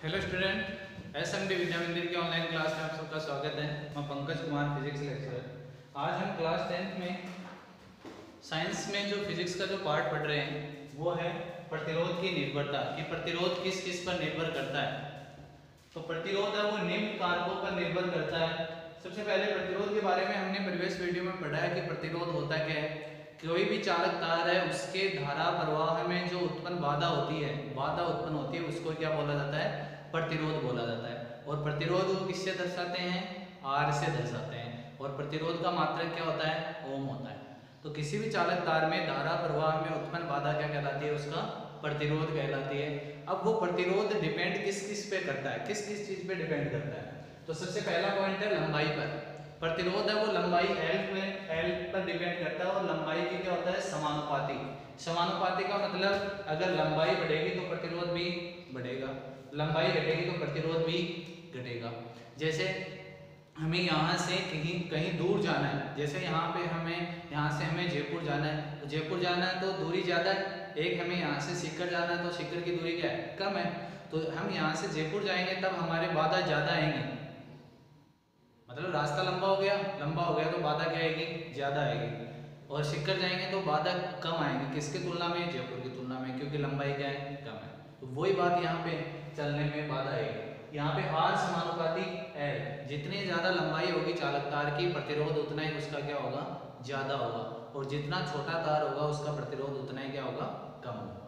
Hello student, SMD विद्या मंदिर की online class में आप सबका स्वागत है। मैं पंकज कुमार, फिजिक्स लेक्चरर। आज हम क्लास 10th में साइंस में जो फिजिक्स का जो पार्ट पढ़ रहे हैं वो है प्रतिरोध की निर्भरता, कि प्रतिरोध किस किस पर निर्भर करता है। तो प्रतिरोध है वो निम्न कारकों पर निर्भर करता है। सबसे पहले प्रतिरोध के बारे में हमने प्रीवियस वीडियो में पढ़ा है कि प्रतिरोध होता क्या है। कोई भी चालक तार है उसके धारा प्रवाह में जो उत्पन्न बाधा होती है, उसको क्या बोला जाता है? प्रतिरोध बोला जाता है। और प्रतिरोध को किससे दर्शाते हैं? आर से दर्शाते हैं। और प्रतिरोध का मात्रक क्या होता है? ओम होता है। तो किसी भी चालक तार में धारा प्रवाह में उत्पन्न बाधा क्या कहलाती है? उसका प्रतिरोध कहलाती है। अब वो प्रतिरोध डिपेंड किस किस पे करता है, किस किस चीज पे डिपेंड करता है? तो सबसे पहला पॉइंट है लंबाई पर। प्रतिरोध है वो लंबाई एल पर डिपेंड करता है। और लंबाई की क्या होता है? समानुपाती। समानुपाती का मतलब अगर लंबाई बढ़ेगी तो प्रतिरोध भी बढ़ेगा, लंबाई घटेगी तो प्रतिरोध भी घटेगा। जैसे हमें यहाँ से कहीं दूर जाना है, जैसे यहाँ से हमें जयपुर जाना है, तो जयपुर जाना है तो दूरी ज़्यादा है। एक हमें यहाँ से सीकर जाना है तो सीकर की दूरी क्या है? कम है। तो हम यहाँ से जयपुर जाएंगे तब हमारे बाधा ज़्यादा आएंगे, मतलब रास्ता लंबा हो गया तो बाधा क्या आएगी? ज़्यादा आएगी। और सीकर जाएंगे तो बाधा कम आएगी। किसकी तुलना में? जयपुर की तुलना में, क्योंकि लंबाई क्या है? कम है। तो वही बात यहाँ पे चलने में बाधा आएगी। यहाँ पे आर समानुपाती एल, जितनी ज़्यादा लंबाई होगी चालक तार की, प्रतिरोध उतना ही उसका क्या होगा? ज़्यादा होगा। और जितना छोटा तार होगा उसका प्रतिरोध उतना ही क्या होगा? कम होगा।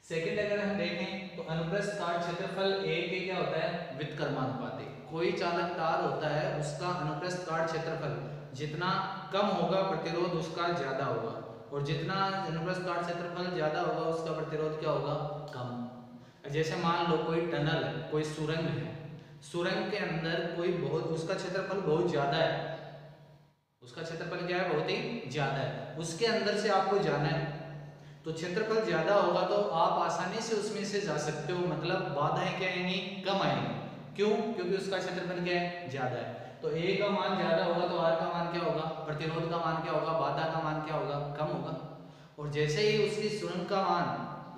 सेकंड अगर हम देखें तो अनुप्रस्थ काट क्षेत्रफल ए के क्या होता है? व्युत्क्रमानुपाती। कोई चालक तार होता है उसका अनुप्रस्थ काट क्षेत्रफल जितना कम होगा प्रतिरोध उसका ज्यादा होगा, और जितना अनुप्रस्थ काट क्षेत्रफल ज्यादा होगा उसका प्रतिरोध क्या होगा? कम। जैसे मान लो कोई टनल है, कोई सुरंग है, सुरंग के अंदर कोई उसका क्षेत्रफल बहुत ज्यादा है, उसका क्षेत्रफल क्या है? बहुत ही ज्यादा है। उसके अंदर से आपको जाना है तो क्षेत्रफल ज्यादा होगा तो आप आसानी से उसमें से जा सकते हो, मतलब बाधाएं क्या आएंगी? कम आएंगी। क्यों? क्योंकि उसका क्षेत्रफल क्या है? ज्यादा है। तो ए का मान ज्यादा होगा तो आर का मान क्या होगा? प्रतिरोध का मान क्या होगा? बाधा का मान क्या होगा? कम होगा। और जैसे ही उसकी सुरंग का मान,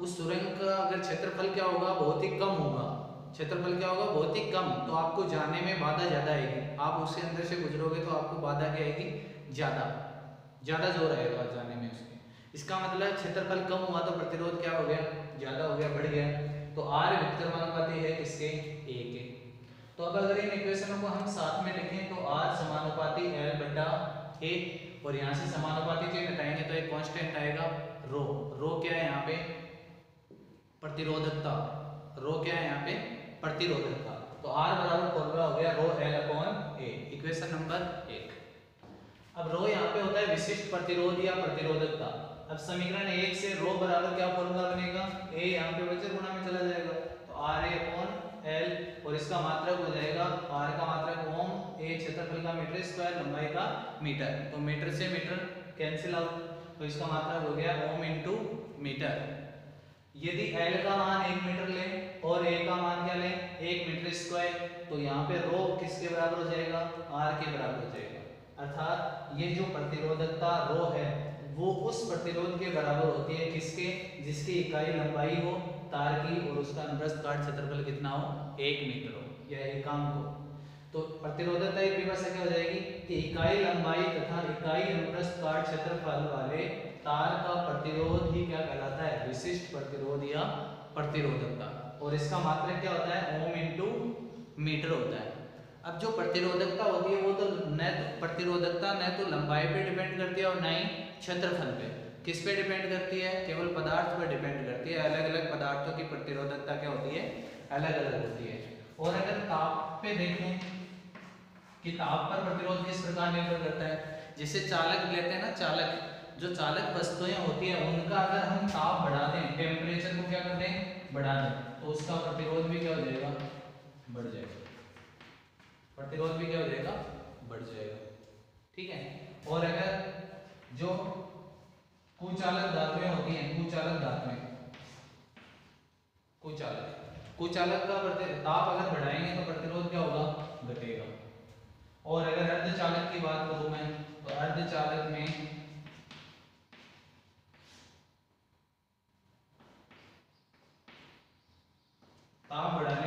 उस सुरंग का अगर क्षेत्रफल क्या होगा? बहुत ही कम होगा। क्षेत्रफल क्या होगा? बहुत ही कम। तो आपको जाने में बाधा ज्यादा आएगी। आप उसके अंदर से गुजरोगे तो आपको बाधा क्या आएगी? ज्यादा जोर आएगा जाने में उसके। इसका मतलब क्षेत्रफल कम हुआ तो प्रतिरोध क्या हो गया? ज्यादा हो गया, बढ़ गया। तो आर व्युत्क्रमानुपाती है किसके? ए के। तो अब अगर इन इक्वेशनों को हम साथ में लिखें तो आर समानुपाती एल बटा ए, और यहाँ से समानुपाती चीज हटाएंगे तो एक कांस्टेंट आएगा रो। रो क्या है यहाँ पे? प्रतिरोधकता। रो क्या है यहाँ पे? प्रतिरोधकता। तो आर बराबर फॉर्मूला हो गया रो एल अपॉन ए, इक्वेशन नंबर 1। अब रो यहाँ पे होता है विशिष्ट प्रतिरोध या प्रतिरोधकता। अब समीकरण 1 से रो बराबर क्या फॉर्मूला बनेगा? ए यहाँ पे बचे गुणा में चला जाएगा तो आर ए अपॉन एल, और इसका मात्रक हो जाएगा आर का मात्रक ओम, ए क्षेत्रफल का मीटर स्क्वायर, लंबाई का मीटर। तो मीटर से मीटर कैंसिल आउट, तो इसका मात्रक हो गया ओम इंटू मीटर। यदि एल का मान 1 मीटर लें और ए का मान क्या लें? 1 मीटर स्क्वायर, तो यहाँ पे रो किसके बराबर हो जाएगा? आर के बराबर हो जाएगा। अर्थात ये जो प्रतिरोधकता रो है वो उस प्रतिरोध के बराबर होती है किसके? जिसकी इकाई लंबाई हो तार की और उसका अनुप्रस्थ काट क्षेत्रफल कितना हो? 1 मीटर हो या एकांक हो। तो प्रतिरोधकता एक परिभाषा क्या हो जाएगी कि इकाई लंबाई तथा इकाई अनुप्रस्थ काट क्षेत्रफल वाले तार का प्रतिरोध ही क्या कहलाता है? विशिष्ट प्रतिरोध या प्रतिरोधकता। और इसका मात्रक क्या होता है? ओम इंटू मीटर होता है। अब जो प्रतिरोधकता होती है वो तो प्रतिरोधकता न तो लंबाई पे डिपेंड करती है और न ही क्षेत्रफल पे। किस पे डिपेंड करती है? केवल पदार्थ पर डिपेंड करती है। अलग अलग पदार्थों की प्रतिरोधकता क्या होती है? अलग अलग होती है। और अगर ताप पे देखें कि ताप पर प्रतिरोध किस प्रकार निर्भर करता है, जैसे चालक लेते हैं ना, चालक, जो चालक वस्तुएं होती है उनका अगर हम ताप बढ़ा दें, टेम्परेचर को क्या कर दें? बढ़ा दें, तो उसका प्रतिरोध भी क्या हो जाएगा? बढ़ जाएगा। प्रतिरोध भी क्या हो जाएगा? बढ़ जाएगा। ठीक है। और अगर जो कुचालक धातुएं होती हैं, कुचालक का ताप अगर बढ़ाएंगे तो प्रतिरोध क्या होगा? घटेगा। और अगर अर्धचालक की बात करूं मैं तो अर्धचालक में ताप बढ़ाने